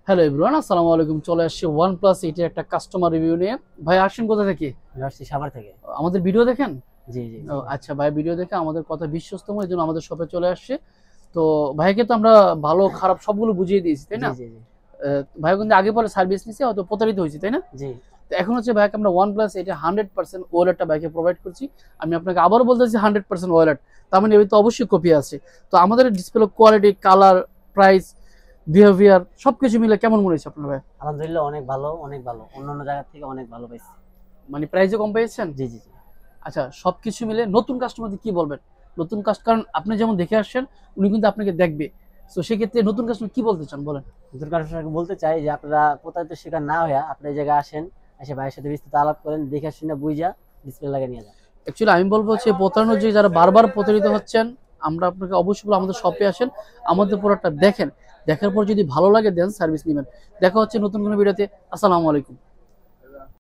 Hello everyone, আসসালামু আলাইকুম। চলে আসছে OnePlus 8 এর একটা কাস্টমার রিভিউ নিয়ে। ভাই আসছেন কোথা থেকে? আমি আসছি সাভার থেকে। আমাদের ভিডিও দেখেন? জি, জি, ও জি। আচ্ছা, ভাই ভিডিও দেখে আমাদের কথা বিশ্বস্তম, এই জন্য আমাদের শপে চলে আসছে। তো ভাইকে তো আমরা ভালো খারাপ সবগুলো বুঝিয়ে দিয়েছি, তাই জি, না? জি, জি। ভাই কিন্তু আগে পরে সার্ভিস নিছে, হয়তো প্রতারিত হয়েছে, তাই না? জি। তো এখন হচ্ছে ভাইকে আমরা OnePlus 8 100% ওয়ালেটটা ভাইকে প্রোভাইড করছি। আমি আপনাকে আবারও বলতেছি 100% ওয়ালেট, তার মানে এর তো অবশ্যই কপি আছে। তো আমাদের display quality, colour, price, behaviour সবকিছু মিলে কেমন মনে হচ্ছে আপনার ভাই? আলহামদুলিল্লাহ অনেক ভালো, অনেক ভালো। অন্যান্য জায়গা থেকে অনেক ভালো পাইছি। মানে প্রাইসে কম পেয়েছেন? জি, জি, জি। আচ্ছা, সবকিছু মিলে নতুন কাস্টমারদের কি বলবেন? নতুন কারণ আপনি যেমন দেখে আসছেন, উনি কিন্তু আপনাকে দেখবে। তো সেক্ষেত্রে নতুন কাস্টমার কি বলতে চান বলেন? নতুন কাস্টমারকে বলতে চাই যে আপনারা প্রতারিত শিকার না হইয়া আপনি এই জায়গায় আসেন, এসে ভাইয়ের সাথে বিস্তারিত আলাপ করেন, দেখে শুনে বুঝা ডিসপ্লে লাগিয়ে নিয়ে যান। অ্যাকচুয়ালি আমি বলবো হচ্ছে প্রতারণার যে যারা বারবার প্রতারিত হচ্ছেন, আমরা আপনাকে অবশ্যই বলবো আমাদের শপে আসেন, আমাদের প্রোডাক্টটা দেখেন। দেখার পর যদি ভালো লাগে দেন সার্ভিস নিবেন। দেখা হচ্ছে নতুন কোনো ভিডিওতে। আসসালামু আলাইকুম।